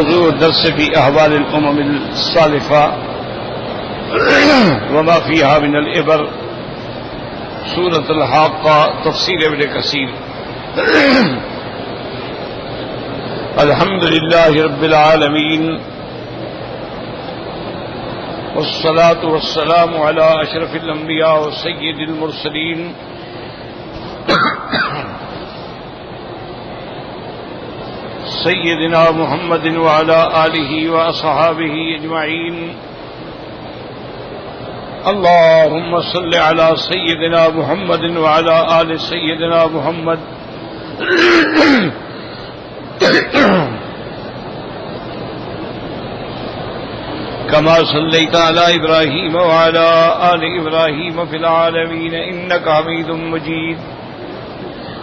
موضوع الدرس في أحوال الأمم السالفة وما فيها من العبر سورة الحاقة تفسير ابن كثير. الحمد لله رب العالمين والصلاة والسلام على أشرف الأنبياء وسيد المرسلين سيدنا محمد وعلى آله وأصحابه أجمعين. اللهم صل على سيدنا محمد وعلى آل سيدنا محمد كما صليت على إبراهيم وعلى آل إبراهيم في العالمين إنك حميد مجيد.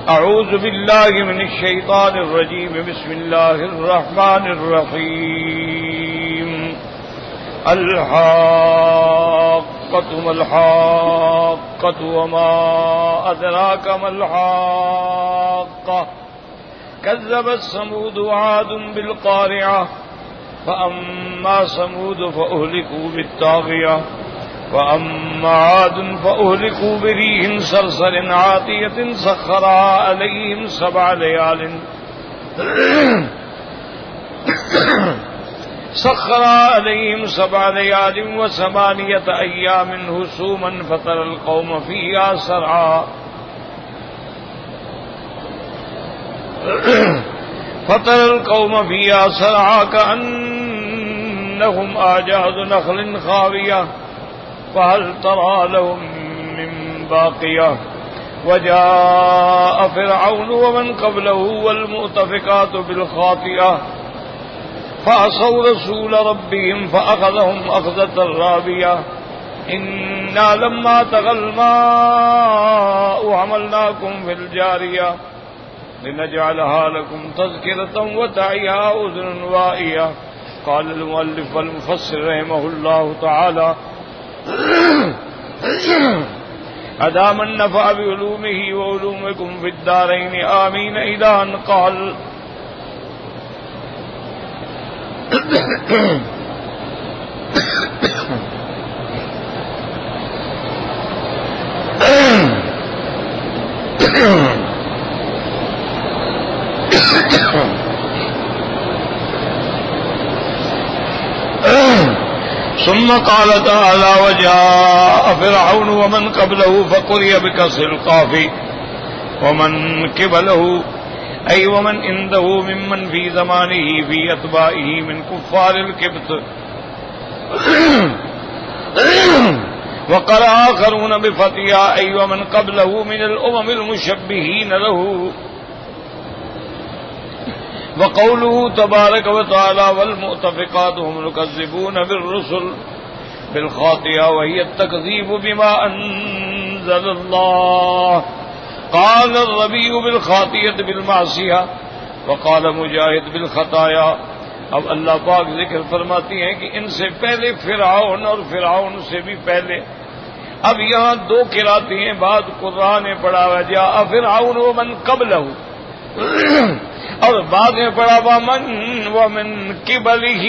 أعوذ بالله من الشيطان الرجيم. بسم الله الرحمن الرحيم. الحاقة ما الحاقة وما أدراك ما الحاقة كذبت ثمود وعاد بالقارعة فأما ثمود فأهلكوا بالطاغية وأما عاد فأهلكوا بريح صرصر عاتية سخرها عليهم سبع ليال وثمانية أيام حسوما فترى القوم فيها سرعا كأنهم أعجاز نخل خاوية فهل ترى لهم من باقية. وجاء فرعون ومن قبله والمؤتفكات بالخاطئة فعصوا رسول ربهم فأخذهم أخذة رابية. إنا لما طغى الماء حملناكم في الجارية لنجعلها لكم تذكرة وتعيها أذن واعية. قال المؤلف والمفسر رحمه الله تعالى أدام النفع بعلومه وعلومكم في الدارين آمين. إلى أن قال ثم قال تعالى وجاء فرعون ومن قبله فقرئ بكسر القاف ومن قبله أي ومن عنده ممن في زمانه في أتباعه من كفار الكبت. وقرأ آخرون بفتحها أي ومن قبله من الأمم المشبهين له. وقوله تبارك وتعالى والمؤتفقات هم المكذبون بالرسل بالخاطئة وهي التكذيب بما أنزل الله. قال الربيع بالخاطئة بالمعصية وقال مجاہد بالخطایا. اب اللہ پاک ذکر فرماتی ہیں کہ ان سے پہلے فرعون اور فرعون سے بھی پہلے. اب یہاں دو قرأتیں ہیں. بعد قرآن نے پڑھا وجاء فرعون ومن قبلہ اور بعد میں پڑھا ومن قبلہ.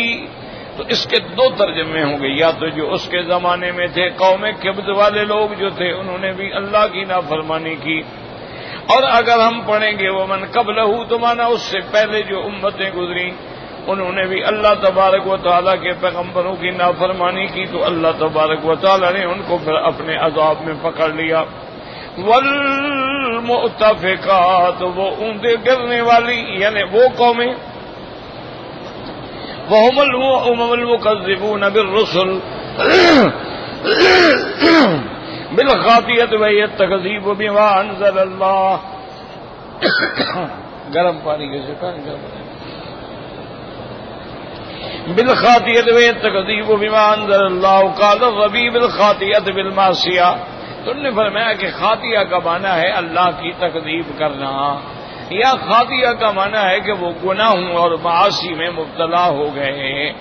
تو اس کے دو ترجمے ہوں گے. یا تو جو اس کے زمانے میں تھے قوم قبط والے لوگ جو تھے انہوں نے بھی اللہ کی نافرمانی کی. اور اگر ہم پڑھیں گے ومن قبلہ تو مانا اس سے پہلے جو امتیں گزری انہوں نے بھی اللہ تبارک و تعالیٰ کے پیغمبروں کی نافرمانی کی تو اللہ تبارک و تعالیٰ نے ان کو پھر اپنے عذاب میں پکڑ لیا. والمؤتفقات وہ اونٹے گرنے والی یعنی وہ قومیں وهم الأمم المكذبون بالرسل بالخاطئة وهي التكذيب بما أنزل الله. گرم پانی کے سکھا بالخاطئة وهي التكذيب بما أنزل الله. قال الربيع بالخاطئة بالمعصية. تو نے فرمایا کہ خاطیہ کا معنی ہے اللہ کی تکذیب کرنا یا خاطیہ کا معنی ہے کہ وہ گناہوں اور معاصی میں مبتلا ہو گئے.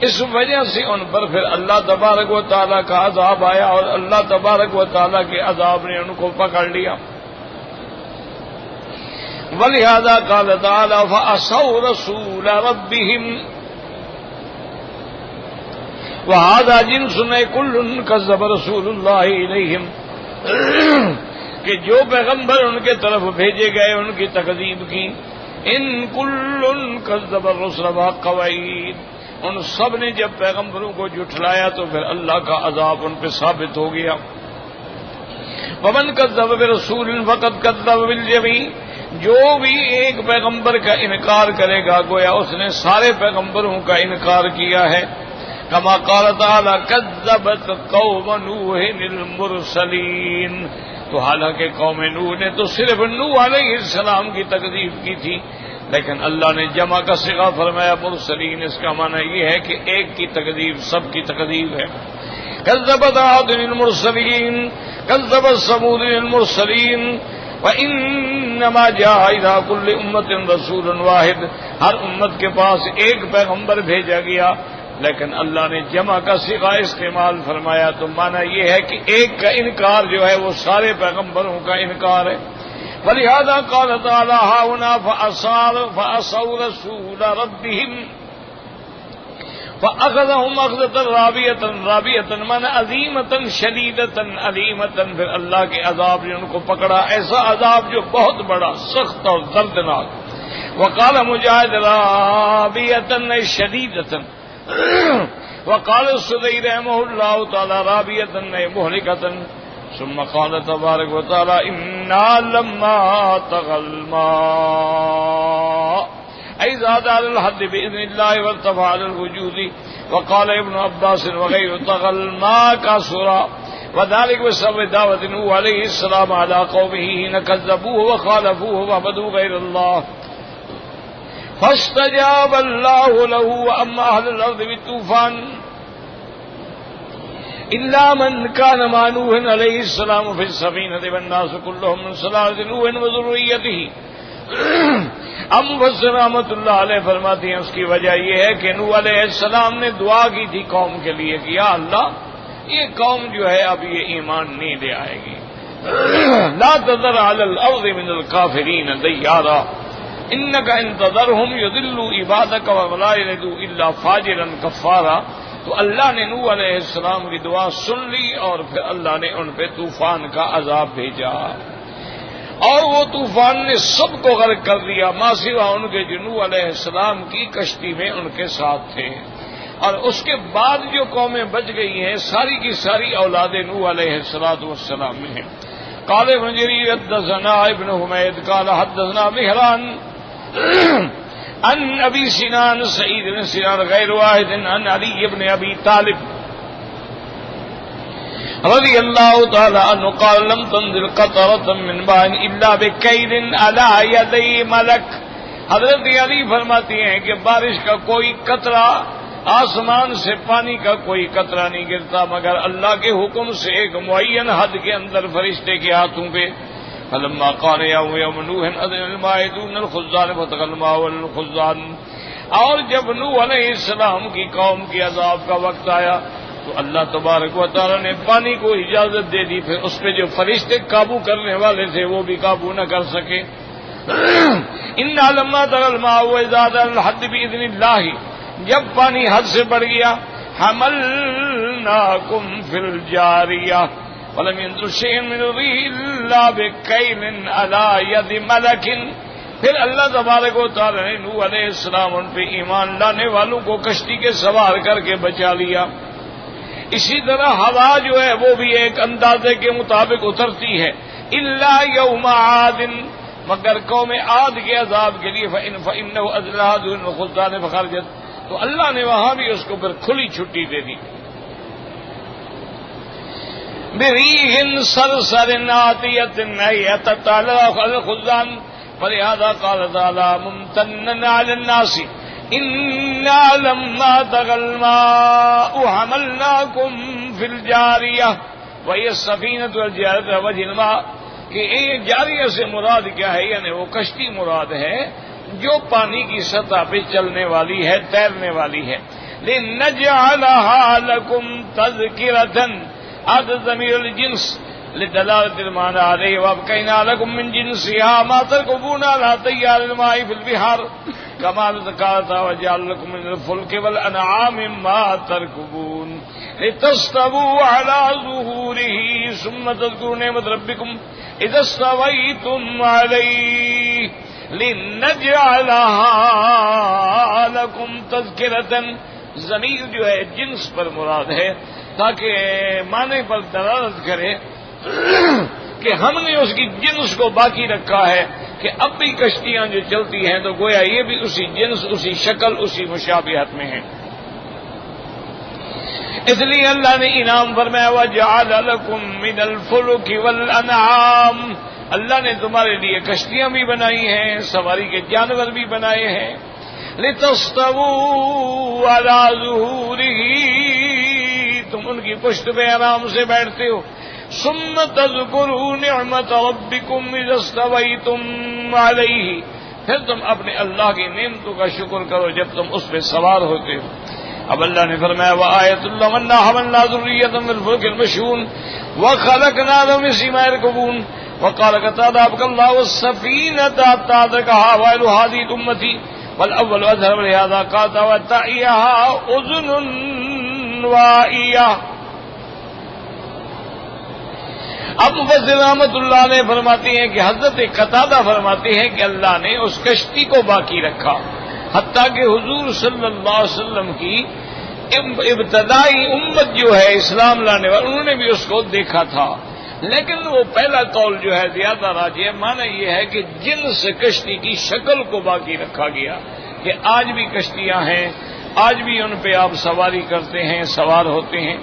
اس وجہ سے ان پر پھر اللہ تبارک و تعالیٰ کا عذاب آیا اور اللہ تبارک و تعالیٰ کے عذاب نے ان کو پکڑ لیا. ولہذا قال تعالی فعصوا رسول ربهم وَهَذَا جِنْسٌ كُلٌّ كَذَّبَ رَسُولُ اللَّهِ إِلَيْهِمْ کہ جو پیغمبر ان کے طرف بھیجے گئے ان کی تکذیب کی. ان کل کذب الرسل وحق وعید، ان سب نے جب پیغمبروں کو جھٹلایا تو پھر اللہ کا عذاب ان پہ ثابت ہو گیا. ومن کذب برسول فقد کذب بالجمیع، جو بھی ایک پیغمبر کا انکار کرے گا گویا اس نے سارے پیغمبروں کا انکار کیا ہے. کما قال تعالی کذبت قوم نوح المرسلین، تو حالانکہ قوم نوح نے تو صرف نوح علیہ السلام کی تکذیب کی تھی، لیکن اللہ نے جمع کا صیغہ فرمایا مرسلین. اس کا معنی یہ ہے کہ ایک کی تکذیب سب کی تکذیب ہے. کذبت عاد المرسلین، کذبت ثمود المرسلین، وانما جاء الى كل امه رسول واحد، ہر امت کے پاس ایک پیغمبر بھیجا گیا، لیکن اللہ نے جمع کا صیغہ استعمال فرمایا تو معنی یہ ہے کہ ایک کا انکار جو ہے وہ سارے پیغمبروں کا انکار ہے. وَلِهَذَا قَالَ تَعَالَىٰ هَٰؤُلَاءِ فَعَصَوْا رَسُولَ رَبِّهِمْ فَأَخَذَهُمْ أَخْذَةً رَابِيَةً مَّنْ عَظِيمَةً شَدِيدَةً عَلِيمَةً، پھر اللہ کے عذاب نے ان کو پکڑا، ایسا عذاب جو بہت بڑا، سخت اور دردناک. وَقَالَ مُجَاهِدٌ رَابِيَةً شَدِيدَةً، وقال السدي رحمه الله تعالى رابية مهلكة، ثم قال تبارك وتعالى إنا لما طغى الماء أي زاد على الحد بإذن الله وارتفع على الوجود. وقال ابن عباس وغير طغى الماء كسرا، وذلك بسبب دعوة نوح عليه السلام على قومه حين كذبوه وخالفوه وعبدوا غير الله فاستجاب الله له. وأما أهل الأرض بالطوفان إلا من كان مع نوح عليه السلام في السفينة والناس كلهم من سلالة نوح وذريته. اب مفسر رحمۃ اللہ علیہ فرماتے ہیں اس کی وجہ یہ ہے کہ نوح علیہ السلام نے دعا کی تھی قوم کے لیے کہ یا اللہ یہ قوم جو ہے اب یہ ایمان نہیں لے آئے گی. لا تذر على الأرض من الكافرين ديارا انك ان تذرهم يضلوا عبادك ولا يلدوا الا فاجرا كفارا. تو اللہ نے نوح علیہ السلام کی دعا سن لی اور پھر اللہ نے ان پہ طوفان کا عذاب بھیجا، اور وہ طوفان نے سب کو غرق کر دیا ما سوا ان کے جو نوح علیہ السلام کی کشتی میں ان کے ساتھ تھے. اور اس کے بعد جو قومیں بچ گئی ہیں ساری کی ساری اولاد نوح علیہ السلام میں ہیں. قال ابن جرير حدثنا ابن حمید قال حدثنا مهران عن ابي سنان سعيد بن سنان غير واحد عن علي بن ابي طالب رضي الله تعالى عنه قال لم تنزل قطرة من ماء الا بكيل على يدي ملك. حضرت علی فرماتے ہیں کہ بارش کا کوئی قطرہ، آسمان سے پانی کا کوئی قطرہ نہیں گرتا مگر اللہ کے حکم سے ایک معین حد کے اندر فرشتے کے ہاتھوں پہ. فلما قال يوم نوح اذن الماء دون الخزان فتقى الماء والخزان، اور جب نوح علیہ السلام کی قوم کی عذاب کا وقت آیا تو اللہ تبارک و تعالی نے پانی کو اجازت دے دی، پھر اس پہ جو فرشتے قابو کرنے والے تھے وہ بھی قابو نہ کر سکے. انا لما طغى الماء وزاد الحد باذن الله، جب پانی حد سے بڑھ گیا حملناکم فی الجاریہ ولم ينزل شيء من الريح الا بكيل على يد ملك. پھر اللہ تبارک و تعالی نے نوح علیہ السلام ان پہ ایمان لانے والوں کو کشتی کے سوار کر کے بچا لیا. اسی طرح ہوا جو ہے وہ بھی ایک اندازے کے مطابق اترتی ہے. الا یوم عاد، مگر قوم عاد کے عذاب کے لیے فإنه أذلها دون الخزان فخرجت، تو اللہ نے وہاں بھی اس کو پھر کھلی چھٹی دے دی. بریح صرصر عاتیۃ ایۃ علی الخزان، فلہذا قال تعالی ممتنا علی الناس انا لما طغى الماء حملناکم فی الجاریہ وہی السفینۃ والجارۃ وجه الماء. کہ جاریہ سے مراد کیا ہے؟ یعنی وہ کشتی مراد ہے جو پانی کی سطح پہ چلنے والی ہے، تیرنے والی ہے. لنجعلها لكم تذکرۃ، عد ضمیر الجنس لدلالة المعنى عليه، وابقينا لكم من جنسها ما تركبون على تيار الماء في البحار كما ذكرت وجعل لكم من الفلك والانعام ما تركبون. لتستووا على ظهوره ثم تذكروا نعمة ربكم إذا استويتم عليه لنجعلها لكم تذكرة. ضمیر جو ہے جنس پر مراد ہے تاکہ معنی پر دلالت کرے کہ ہم نے اس کی جنس کو باقی رکھا ہے کہ اب بھی کشتیاں جو چلتی ہیں تو گویا یہ بھی اسی جنس، اسی شکل، اسی مشابہت میں ہیں. اس لیے اللہ نے انعام فرمایا وَجَعَلَ لَكُم مِّنَ الْفُلُكِ وَالْأَنْعَامِ، اللہ نے تمہارے لیے کشتیاں بھی بنائی ہیں، سواری کے جانور بھی بنائے ہیں. لِتَسْتَوُوا عَلَى ظُهُورِهِ، تم ان کی پشت پہ آرام سے بیٹھتے ہو. ثُمَّ تَذْكُرُوا نِعْمَةَ رَبِّكُمْ إِذَا اسْتَوَيْتُمْ عَلَيْهِ، پھر تم اپنے اللہ کی نعمتوں کا شکر کرو جب تم اس پہ سوار ہوتے ہو. اب اللہ نے فرمایا وآیۃ اللہ مَنَّا حَمَلْنَا ذُرِّيَّةً فِي الْفُلْكِ الْمَشْحُونِ وَخَلَقْنَا لَهُم مِّن مَّا يَرْكَبُونَ وَقَالَ قَتَادَةُ أَبْقَى اللَّهُ السَّفِينَةَ حَتَّىٰ أَدْرَكَهَا وَيْلُ هَٰذِهِ أُمَّتِي وَالْأَوَّلُ أَظْهَرُ لِهَٰذَا قَالَ وَتَعِيَهَا أُذُنٌ وَاعِيَةٌ. اب مفسر رحمۃ اللہ علیہ فرماتے ہیں کہ حضرت قتادہ فرماتے ہیں کہ اللہ نے اس کشتی کو باقی رکھا حتیٰ کہ حضور صلی اللہ علیہ وسلم کی ابتدائی امت جو ہے اسلام لانے والی انہوں نے بھی اس کو دیکھا تھا. لیکن وہ پہلا قول جو ہے زیادہ راجح ہے. معنی یہ ہے کہ جنس کشتی کی شکل کو باقی رکھا گیا کہ آج بھی کشتیاں ہیں، آج بھی ان پہ آپ سواری کرتے ہیں، سوار ہوتے ہیں.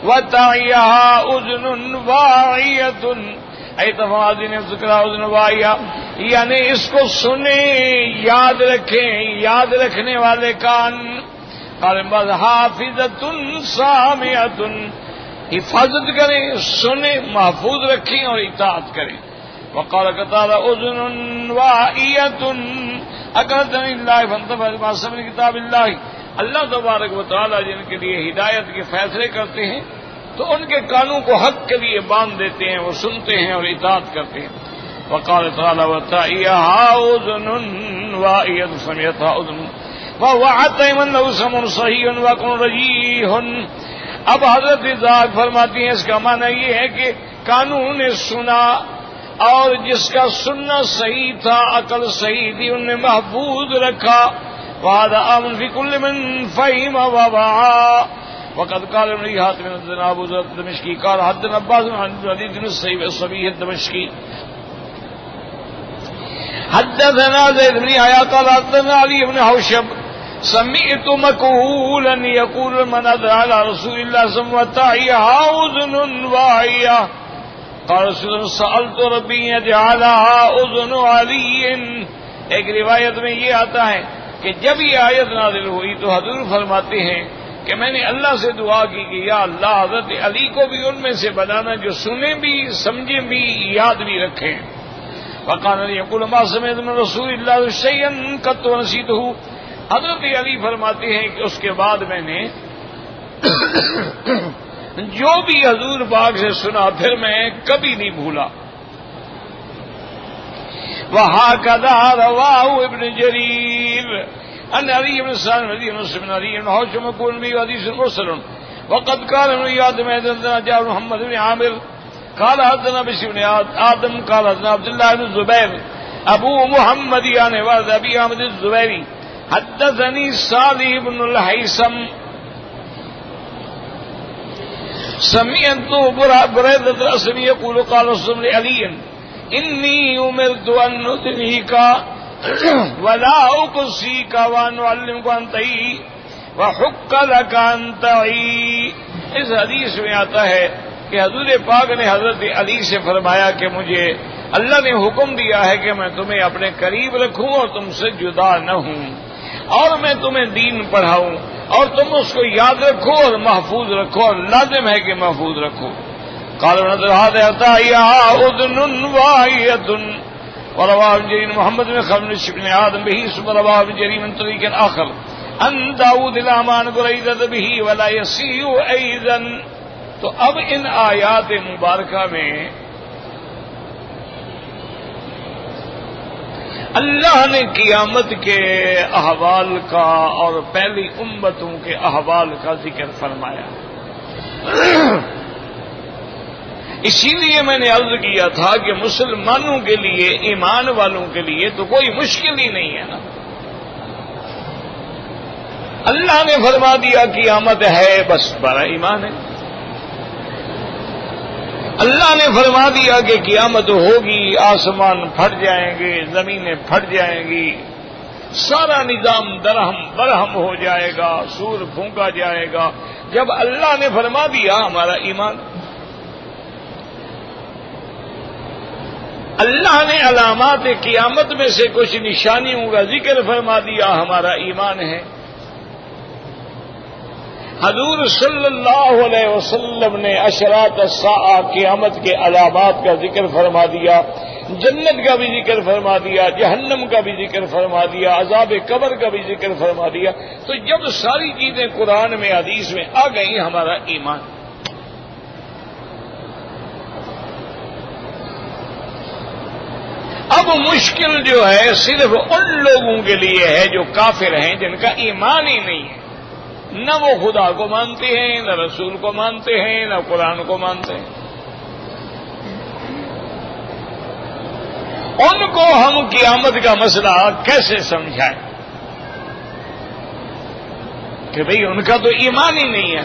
وَتَعِيَهَا أُذُنٌ وَاعِيَةٌ اے تفاضل ذکرہ اذن واعیہ، یعنی اس کو سنیں، یاد رکھیں، یاد رکھنے والے کان. قال بعض حافظۃ سامعۃ، حفاظت کریں، سنیں، محفوظ رکھیں اور اطاعت کریں. وقال قتادہ اذن واعیۃ اقرتنی اللہ فانتفع بما سمع کتاب اللہ. اللہ تبارک و تعالی جن کے لیے ہدایت کے فیصلے کرتے ہیں تو ان کے کانوں کو حق کے لیے باندھ دیتے ہیں، وہ سنتے ہیں اور اطاعت کرتے ہیں. وقال تعالی وتعیہا اذن واعیۃ سمعتها اذن وهو عطیم له سمع صحیح وقل رجیح. اب حضرت ذات فرماتی ہیں اس کا معنی یہ ہے کہ کانوں نے سنا اور جس کا سننا صحیح تھا، عقل صحیح تھی، ان نے محفوظ رکھا. وهذا امر في كل من فهم ووعى. وقد قال ابن حاتم بن ابو ذر الدمشقي قال حدثنا عباس عن حديث بن الصبي الدمشقي حدثنا زيد بن يحيى قال حدثنا علي بن حوشب سمعت مكهولا يقول من ادعى على رسول الله صلى الله عليه وسلم وتعيها اذن واعيه. قال رسول الله سألت ربي يجعلها اذن علي. ایک روایت میں یہ آتا ہے کہ جب یہ آیت نازل ہوئی تو حضور فرماتے ہیں کہ میں نے اللہ سے دعا کی کہ یا اللہ حضرت علی کو بھی ان میں سے بنانا جو سنیں بھی، سمجھیں بھی، یاد بھی رکھیں. وقال يقول ما سمعت من رسول الله شيئا قط ونسيته. حضرت علی فرماتے ہیں کہ اس کے بعد میں نے جو بھی حضور پاک سے سنا پھر میں کبھی نہیں بھولا. وهكذا رواه ابن جرير عن علي بن سالم رضي الله عنه علي بن حوشب يقول به حديث مرسل. وقد قال ابن اياد حدثنا جابر محمد بن عامر قال حدثنا بشر بن آدم قال حدثنا عبد الله بن الزبير ابو محمد يعني والد ابي احمد الزبيري حدثني صالح بن الهيثم سمعت بريدة الأسلمي يقول قال رسول الله علي إني أمرت أن أدنيك ولا أقصيك وأن أعلمك أن تعي وحق لك أن تعي. اس حدیث میں آتا ہے کہ حضور پاک نے حضرت علی سے فرمایا کہ مجھے اللہ نے حکم دیا ہے کہ میں تمہیں اپنے قریب رکھوں اور تم سے جدا نہ ہوں، اور میں تمہیں دین پڑھاؤں اور تم اس کو یاد رکھو اور محفوظ رکھو، اور لازم ہے کہ محفوظ رکھو. قالوا نظر هذا عطايا اذن واعية. ورواه جرير محمد بن خلف بن آدم به ثم رواه جرير من طريق آخر عن داود الامان بريدة به ولا يسيء ايضا. تو اب ان آیات مبارکہ میں اللہ نے قیامت کے احوال کا اور پہلی امتوں کے احوال کا ذکر فرمایا. اسی لیے میں نے عرض کیا تھا کہ مسلمانوں کے لیے، ایمان والوں کے لیے تو کوئی مشکل ہی نہیں ہے نا۔ اللہ نے فرما دیا قیامت ہے، بس بڑا ایمان ہے۔ اللہ نے فرما دیا کہ قیامت ہوگی، آسمان پھٹ جائیں گے، زمینیں پھٹ جائیں گی، سارا نظام درہم برہم ہو جائے گا، سور پھونکا جائے گا۔ جب اللہ نے فرما دیا، ہمارا ایمان۔ اللہ نے علامات قیامت میں سے کچھ نشانیوں کا ذکر فرما دیا، ہمارا ایمان ہے۔ حضور صلی اللہ علیہ وسلم نے اشراط الساعہ، قیامت کے علامات کا ذکر فرما دیا، جنت کا بھی ذکر فرما دیا، جہنم کا بھی ذکر فرما دیا، عذاب قبر کا بھی ذکر فرما دیا۔ تو جب ساری چیزیں قرآن میں حدیث میں آ گئیں، ہمارا ایمان۔ اب مشکل جو ہے صرف ان لوگوں کے لیے ہے جو کافر ہیں، جن کا ایمان ہی نہیں ہے، نہ وہ خدا کو مانتے ہیں، نہ رسول کو مانتے ہیں، نہ قرآن کو مانتے ہیں۔ ان کو ہم قیامت کا مسئلہ کیسے سمجھائیں کہ بھئی ان کا تو ایمان ہی نہیں ہے۔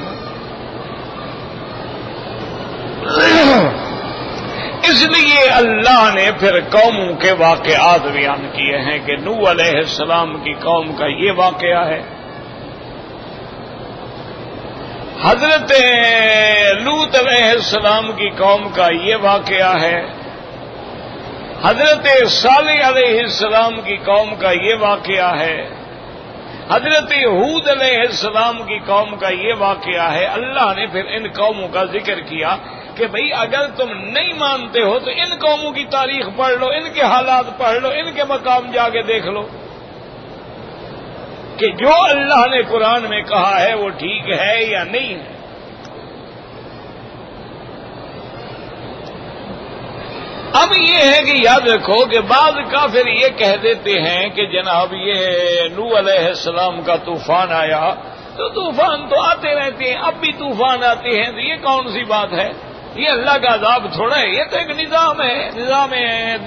اس لیے اللہ نے پھر قوموں کے واقعات بیان کیے ہیں کہ نوح علیہ السلام کی قوم کا یہ واقعہ ہے، حضرت لوط علیہ السلام کی قوم کا یہ واقعہ ہے، حضرت صالح علیہ السلام کی قوم کا یہ واقعہ ہے، حضرت ہود علیہ السلام کی قوم کا یہ واقعہ ہے۔ اللہ نے پھر ان قوموں کا ذکر کیا کہ بھئی اگر تم نہیں مانتے ہو تو ان قوموں کی تاریخ پڑھ لو، ان کے حالات پڑھ لو، ان کے مقام جا کے دیکھ لو کہ جو اللہ نے قرآن میں کہا ہے وہ ٹھیک ہے یا نہیں ہے۔ اب یہ ہے کہ یاد رکھو کہ بعض کافر یہ کہہ دیتے ہیں کہ جناب یہ نوح علیہ السلام کا طوفان آیا، تو طوفان تو آتے رہتے ہیں، اب بھی طوفان آتے ہیں، تو یہ کون سی بات ہے؟ یہ اللہ کا عذاب تھوڑا ہے، یہ تو ایک نظام ہے، نظام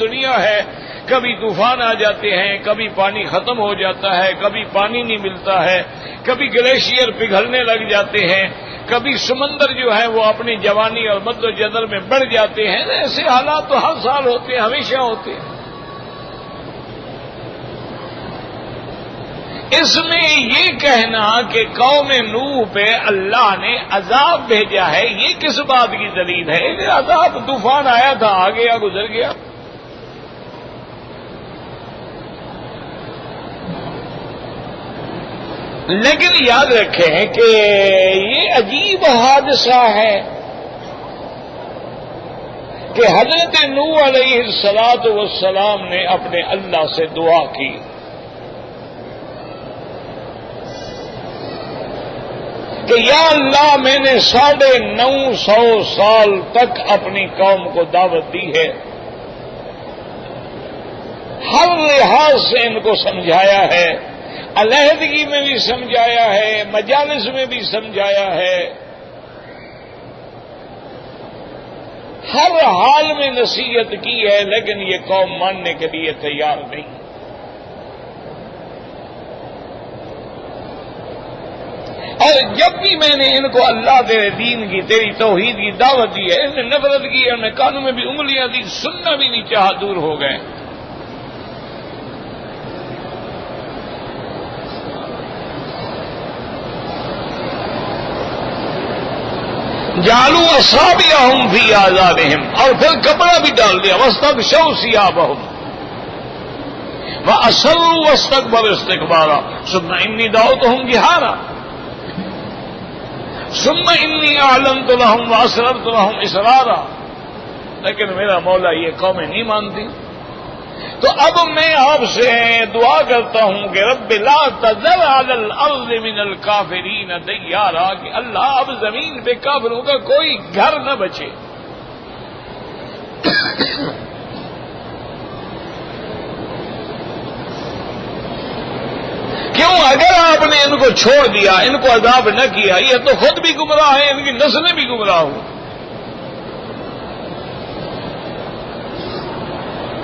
دنیا ہے۔ کبھی طوفان آ جاتے ہیں، کبھی پانی ختم ہو جاتا ہے، کبھی پانی نہیں ملتا ہے، کبھی گلیشیئر پگھلنے لگ جاتے ہیں، کبھی سمندر جو ہے وہ اپنی جوانی اور مد و جدر میں بڑھ جاتے ہیں۔ ایسے حالات تو ہر سال ہوتے ہیں، ہمیشہ ہوتے ہیں۔ اس میں یہ کہنا کہ قوم نوح پہ اللہ نے عذاب بھیجا ہے، یہ کس بات کی دلیل ہے؟ عذاب طوفان آیا تھا، آ گیا، گزر گیا۔ لیکن یاد رکھیں کہ یہ عجیب حادثہ ہے کہ حضرت نوح علیہ السلام نے اپنے اللہ سے دعا کی کہ یا اللہ، میں نے 950 سال تک اپنی قوم کو دعوت دی ہے، ہر لحاظ سے ان کو سمجھایا ہے، علیحدگی میں بھی سمجھایا ہے، مجالس میں بھی سمجھایا ہے، ہر حال میں نصیحت کی ہے، لیکن یہ قوم ماننے کے لیے تیار نہیں۔ اور جب بھی میں نے ان کو اللہ تیرے دین کی، تیری توحید کی دعوت دی ہے، ان نے نفرت کی ہے، انہیں کانوں میں بھی انگلیاں دی، سننا بھی نہیں چاہا، دور ہو گئے۔ جعلوا اصابعهم فی آذانہم، اور پھر کپڑا بھی ڈال دیا، واستغشوا ثیابہم واسروا واستکبروا استکبارا ثم انی دعوتہم جہارا ثم انی اعلنت لهم واسررت لهم اسرارا۔ لیکن میرا مولا یہ قومیں نہیں مانتی۔ تو اب میں آپ سے دعا کرتا ہوں کہ رب لا تذر علی الارض من الکافرین دیارا، کہ اللہ اب زمین پہ کافروں کا کوئی گھر نہ بچے۔ کیوں اگر آپ نے ان کو چھوڑ دیا، ان کو عذاب نہ کیا، یہ تو خود بھی گمراہ ہیں، ان کی نسلیں بھی گمراہ ہوں۔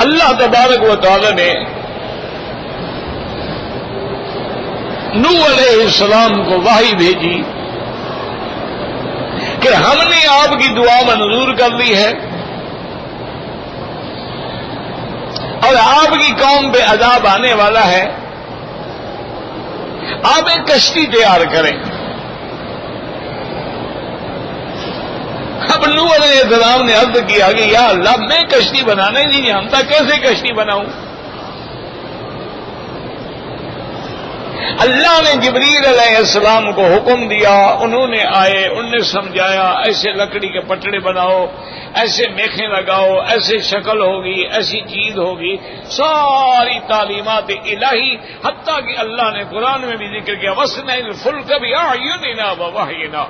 اللہ تبارک و تعالی نے نوح علیہ السلام کو وحی بھیجی کہ ہم نے آپ کی دعا منظور کر لی ہے اور آپ کی قوم پہ عذاب آنے والا ہے، آپ ایک کشتی تیار کریں۔ اب نوح علیہ السلام نے عرض کیا کہ یا اللہ میں کشتی بنانا ہی نہیں جانتا، کیسے کشتی بناؤں؟ اللہ نے جبریل علیہ السلام کو حکم دیا، انہوں نے آئے، انہوں نے سمجھایا ایسے لکڑی کے پٹڑے بناؤ، ایسے میخیں لگاؤ، ایسے شکل ہوگی، ایسی چیز ہوگی، ساری تعلیمات الہی، حتیٰ کہ اللہ نے قرآن میں بھی ذکر کیا وَاصْنَعِ الْفُلْكَ بِأَعْيُنِنَا وَوَحْيِنَا،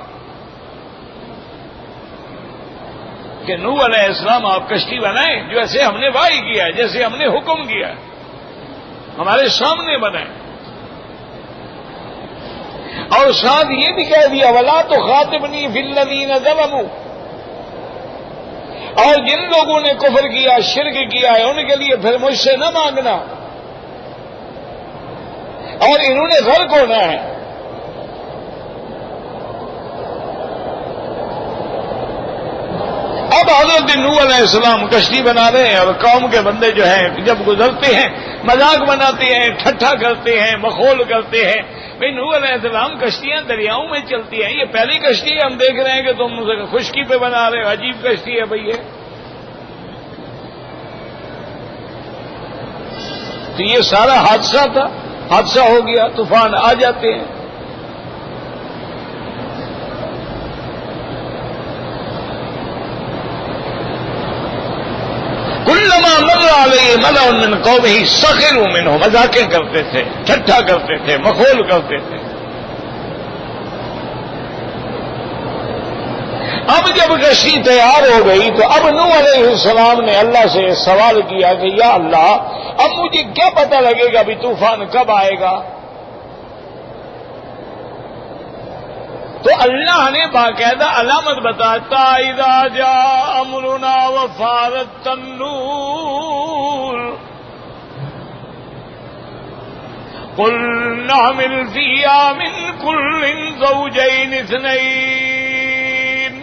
کہ نوح علیہ السلام آپ کشتی بنائیں جو ایسے ہم نے وحی کیا ہے، جیسے ہم نے حکم کیا ہے، ہمارے سامنے بنائیں۔ اور ساتھ یہ بھی کہہ دیا وَلَا تُخَاطِبْنِي فِي الَّذِينَ ظَلَمُوا، اور جن لوگوں نے کفر کیا، شرک کیا ہے، ان کے لیے پھر مجھ سے نہ مانگنا، اور انہوں نے غرق ہونا ہے۔ اب حضرت نوح علیہ السلام کشتی بنا رہے ہیں اور قوم کے بندے جو ہیں جب گزرتے ہیں مذاق بناتے ہیں، ٹھٹھا کرتے ہیں، مخول کرتے ہیں۔ بھئی نوح علیہ السلام کشتیاں دریاؤں میں چلتی ہیں، یہ پہلی کشتی ہے، ہم دیکھ رہے ہیں کہ تم خشکی پہ بنا رہے ہو، عجیب کشتی ہے بھئی یہ۔ تو یہ سارا حادثہ تھا، حادثہ ہو گیا، طوفان آ جاتے ہیں۔ کلما مر علیہ ملأ من قومہ سخروا منہ، مذاقیں کرتے تھے، ٹھٹھا کرتے تھے، مخول کرتے تھے۔ اب جب کشتی تیار ہو گئی تو اب نوح علیہ السلام نے اللہ سے سوال کیا کہ یا اللہ اب مجھے کیا پتہ لگے گا بھی طوفان کب آئے گا؟ تو اللہ نے باقاعدہ علامت بتاتا اذا جاء امرنا وفارت النور قل نحمل فيها من كل زوجين اثنين۔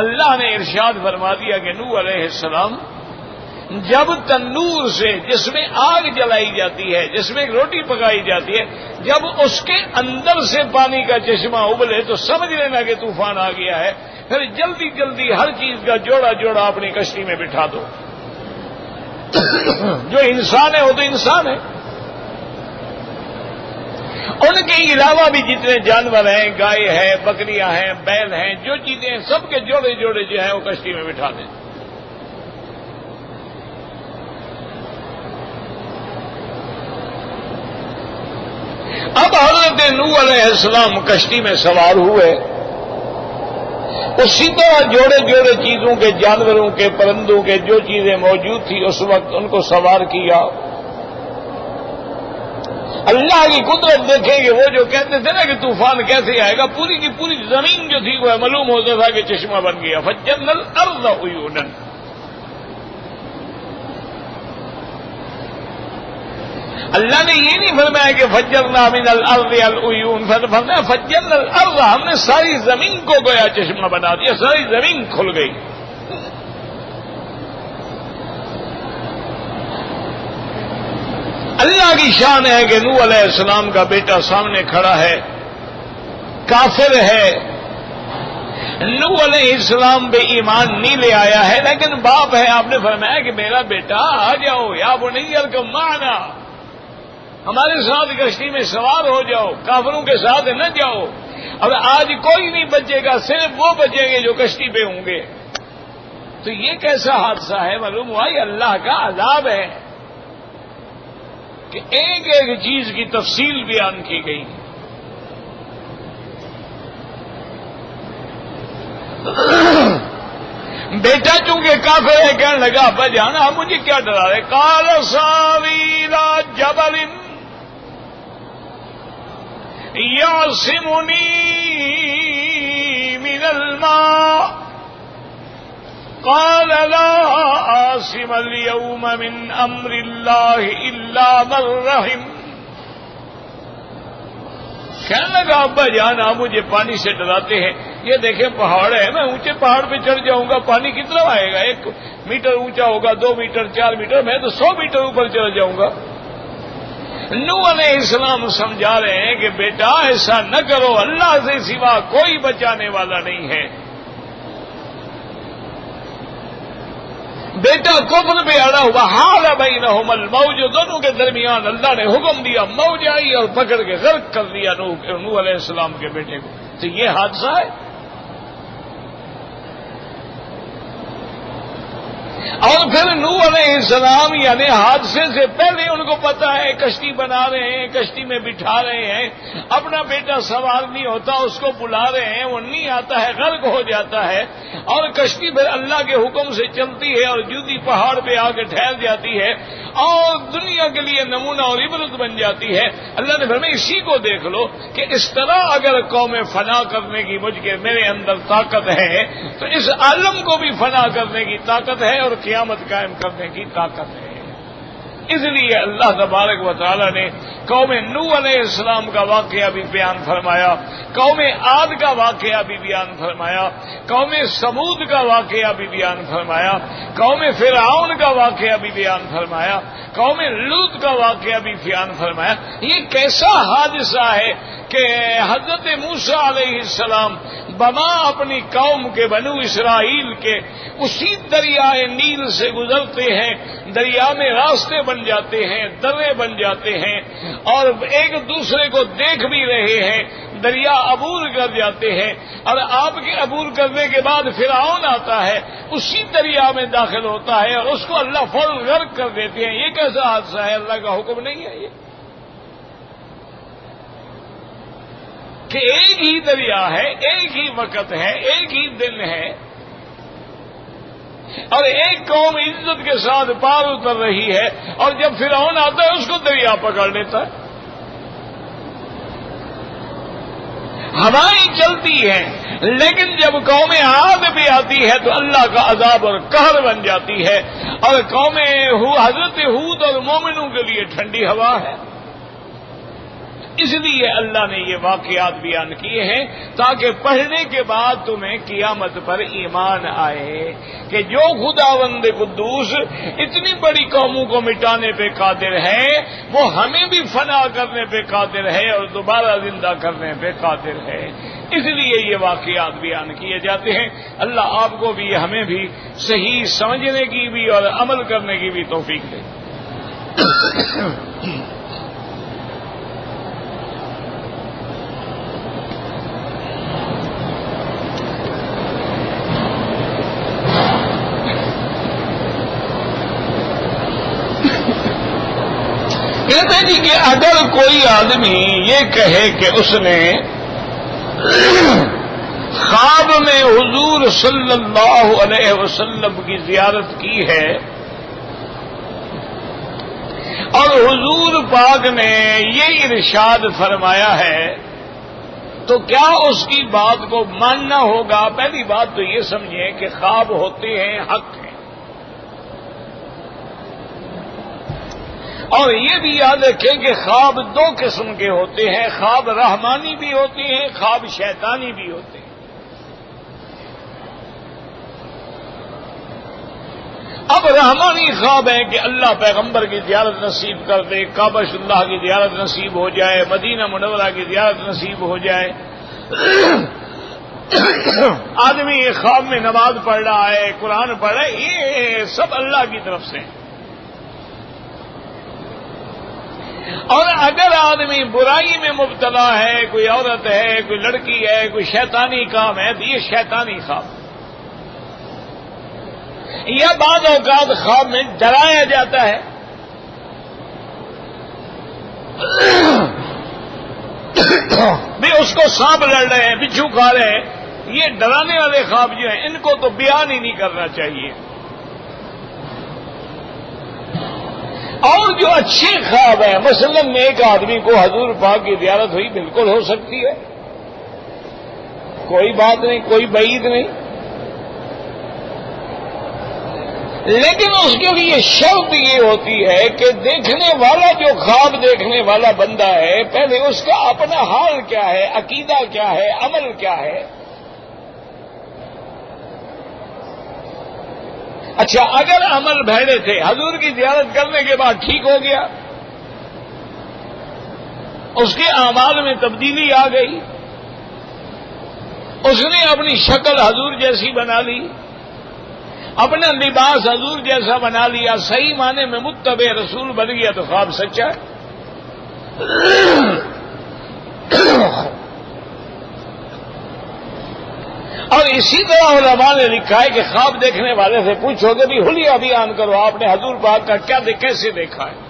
اللہ نے ارشاد فرما دیا کہ نوح علیہ السلام جب تنور سے جس میں آگ جلائی جاتی ہے، جس میں روٹی پکائی جاتی ہے، جب اس کے اندر سے پانی کا چشمہ ابلے تو سمجھ لینا کہ طوفان آ گیا ہے، پھر جلدی جلدی ہر چیز کا جوڑا جوڑا اپنی کشتی میں بٹھا دو۔ جو انسان ہے وہ تو انسان ہے، ان کے علاوہ بھی جتنے جانور ہیں، گائے ہیں، بکریاں ہیں، بیل ہیں، جو چیزیں ہیں سب کے جوڑے جوڑے جو ہیں وہ کشتی میں بٹھا دیں۔ اب حضرت نوح علیہ السلام کشتی میں سوار ہوئے، اسی طرح جوڑے جوڑے چیزوں کے، جانوروں کے، پرندوں کے، جو چیزیں موجود تھی اس وقت ان کو سوار کیا۔ اللہ کی قدرت دیکھیں گے، وہ جو کہتے تھے نا کہ طوفان کیسے آئے گا، پوری کی پوری زمین جو تھی وہ معلوم ہوتا تھا کہ چشمہ بن گیا۔ فجرنا الارض عیونا، اللہ نے یہ نہیں فرمایا کہ فجرنا من الارض العیون، فرمایا فجرنا الارض، ہم نے ساری زمین کو گویا چشمہ بنا دیا، ساری زمین کھل گئی۔ اللہ کی شان ہے کہ نوح علیہ السلام کا بیٹا سامنے کھڑا ہے، کافر ہے، نوح علیہ السلام پہ ایمان نہیں لے آیا ہے، لیکن باپ ہے، آپ نے فرمایا کہ میرا بیٹا آ جاؤ، یا بنی ارکب معنا، ہمارے ساتھ کشتی میں سوار ہو جاؤ، کافروں کے ساتھ نہ جاؤ۔ اب آج کوئی نہیں بچے گا، صرف وہ بچیں گے جو کشتی پہ ہوں گے۔ تو یہ کیسا حادثہ ہے؟ معلوم ہوا یہ اللہ کا عذاب ہے کہ ایک ایک چیز کی تفصیل بیان کی گئی۔ بیٹا چونکہ کافر ہے، کہنے لگا ابا جانا مجھے کیا ڈرا رہے، قال ساوی الی جبل يعصمني من الماء قال لا عاصم اليوم من امر الله الا من رحم. کہنے لگا ابا جان آپ مجھے پانی سے ڈراتے ہیں، یہ دیکھیں پہاڑ ہے، میں اونچے پہاڑ پہ چڑھ جاؤں گا، پانی کتنا آئے گا؟ 1 میٹر اونچا ہوگا، 2 میٹر، 4 میٹر، میں تو 100 میٹر اوپر چڑھ جاؤں گا. نوح علیہ السلام سمجھا رہے ہیں کہ بیٹا ایسا نہ کرو، اللہ سے سوا کوئی بچانے والا نہیں ہے. بیٹا کفر پہ اڑا ہوا، حال بینہم الموج، دونوں کے درمیان اللہ نے حکم دیا، موج آئی اور پکڑ کے غرق کر دیا نوح علیہ السلام کے بیٹے کو. تو یہ حادثہ ہے. اور پھر نوح علیہ السلام یعنی حادثے سے پہلے ان کو پتا ہے کشتی بنا رہے ہیں، کشتی میں بٹھا رہے ہیں، اپنا بیٹا سوار نہیں ہوتا، اس کو بلا رہے ہیں، وہ نہیں آتا ہے، غرق ہو جاتا ہے، اور کشتی پھر اللہ کے حکم سے چلتی ہے اور جودی پہاڑ پہ آ کے ٹھہر جاتی ہے اور دنیا کے لیے نمونہ اور عبرت بن جاتی ہے. اللہ نے فرمایا اسی کو دیکھ لو کہ اس طرح اگر قوم فنا کرنے کی مجھ کے میرے اندر طاقت ہے تو اس عالم کو بھی فنا کرنے کی طاقت ہے اور قیامت قائم کرنے کی طاقت ہے. اس لیے اللہ تبارک و تعالی نے قوم نوح علیہ السلام کا واقعہ بھی بیان فرمایا، قوم عاد کا واقعہ بھی بیان فرمایا، قوم ثمود کا واقعہ بھی بیان فرمایا، قوم فرعون کا واقعہ بھی بیان فرمایا، قوم لوط کا واقعہ بھی بیان فرمایا. یہ کیسا حادثہ ہے کہ حضرت موسیٰ علیہ السلام بما اپنی قوم کے بنو اسرائیل کے اسی دریائے نیل سے گزرتے ہیں، دریا میں راستے بن جاتے ہیں، درے بن جاتے ہیں اور ایک دوسرے کو دیکھ بھی رہے ہیں، دریا عبور کر جاتے ہیں اور آپ کے عبور کرنے کے بعد فرعون آتا ہے، اسی دریا میں داخل ہوتا ہے اور اس کو اللہ فوراً غرق کر دیتے ہیں. یہ کیسا حادثہ ہے؟ اللہ کا حکم نہیں ہے یہ کہ ایک ہی دریا ہے، ایک ہی وقت ہے، ایک ہی دن ہے اور ایک قوم عزت کے ساتھ پار اتر رہی ہے اور جب فرعون آتا ہے اس کو دریا پکڑ لیتا ہے. ہوائیں چلتی ہیں لیکن جب قوم عاد بھی آتی ہے تو اللہ کا عذاب اور قہر بن جاتی ہے اور قوم حضرت ہود اور مومنوں کے لیے ٹھنڈی ہوا ہے. اس لیے اللہ نے یہ واقعات بیان کیے ہیں تاکہ پڑھنے کے بعد تمہیں قیامت پر ایمان آئے کہ جو خداوند قدوس اتنی بڑی قوموں کو مٹانے پہ قادر ہے وہ ہمیں بھی فنا کرنے پہ قادر ہے اور دوبارہ زندہ کرنے پہ قادر ہے. اس لیے یہ واقعات بیان کیے جاتے ہیں. اللہ آپ کو بھی ہمیں بھی صحیح سمجھنے کی بھی اور عمل کرنے کی بھی توفیق دے. کہتے ہیں جی کہ اگر کوئی آدمی یہ کہے کہ اس نے خواب میں حضور صلی اللہ علیہ وسلم کی زیارت کی ہے اور حضور پاک نے یہ ارشاد فرمایا ہے تو کیا اس کی بات کو ماننا ہوگا؟ پہلی بات تو یہ سمجھیں کہ خواب ہوتے ہیں، حق ہیں، اور یہ بھی یاد رکھیں کہ خواب 2 قسم کے ہوتے ہیں، خواب رحمانی بھی ہوتے ہیں، خواب شیطانی بھی ہوتے ہیں. اب رحمانی خواب ہے کہ اللہ پیغمبر کی زیارت نصیب کر دے، کعبہ اللہ کی زیارت نصیب ہو جائے، مدینہ منورہ کی زیارت نصیب ہو جائے. آدمی خواب میں نماز پڑھ رہا ہے، قرآن پڑھ رہا ہے، یہ سب اللہ کی طرف سے. اور اگر آدمی برائی میں مبتلا ہے، کوئی عورت ہے، کوئی لڑکی ہے، کوئی شیطانی کام ہے تو یہ شیطانی خواب. یا بعض اوقات خواب میں ڈرایا جاتا ہے، بھی اس کو سانپ لڑ رہے ہیں، بچھو کھا رہے ہیں. یہ ڈرانے والے خواب جو ہیں ان کو تو بیان ہی نہیں کرنا چاہیے. اور جو اچھے خواب ہیں، مثلا ایک آدمی کو حضور پاک کی زیارت ہوئی، بالکل ہو سکتی ہے، کوئی بات نہیں، کوئی بعید نہیں، لیکن اس کے لیے شرط یہ ہوتی ہے کہ دیکھنے والا، جو خواب دیکھنے والا بندہ ہے، پہلے اس کا اپنا حال کیا ہے، عقیدہ کیا ہے، عمل کیا ہے۔ اچھا، اگر عمل بھیڑے تھے، حضور کی زیارت کرنے کے بعد ٹھیک ہو گیا، اس کے اعمال میں تبدیلی آ گئی، اس نے اپنی شکل حضور جیسی بنا لی، اپنا لباس حضور جیسا بنا لیا، صحیح معنی میں متبع رسول بن گیا، تو خواب سچا ہے۔ اور اسی طرح علماء نے لکھا ہے کہ خواب دیکھنے والے سے پوچھو گے بھی حلیہ بیان کرو، آپ نے حضور پاک کا کیسے دیکھا ہے؟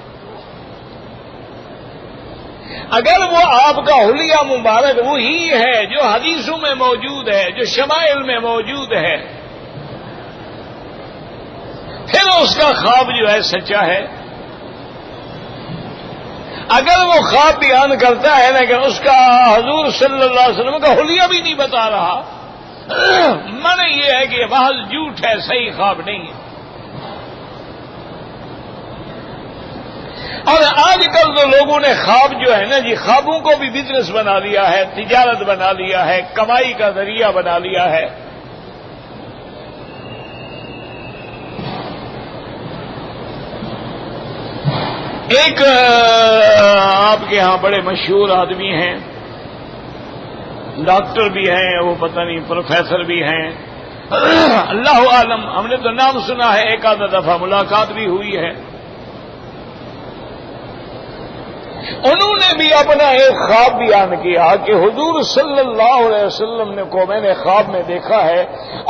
اگر وہ آپ کا حلیہ مبارک وہی ہے جو حدیثوں میں موجود ہے، جو شمائل میں موجود ہے، پھر اس کا خواب جو ہے سچا ہے۔ اگر وہ خواب بیان کرتا ہے لیکن اس کا حضور صلی اللہ علیہ وسلم کا حلیہ بھی نہیں بتا رہا، معنی یہ ہے کہ محض جھوٹ ہے، صحیح خواب نہیں ہے۔ اور آج کل تو لوگوں نے خواب جو ہے نا جی، خوابوں کو بھی بزنس بنا لیا ہے، تجارت بنا لیا ہے، کمائی کا ذریعہ بنا لیا ہے۔ ایک آپ کے ہاں بڑے مشہور آدمی ہیں، ڈاکٹر بھی ہیں، وہ پتہ نہیں پروفیسر بھی ہیں، اللہ عالم، ہم نے تو نام سنا ہے، ایک آدھا دفعہ ملاقات بھی ہوئی ہے۔ انہوں نے بھی اپنا ایک خواب بیان کیا کہ حضور صلی اللہ علیہ وسلم کو میں نے خواب میں دیکھا ہے،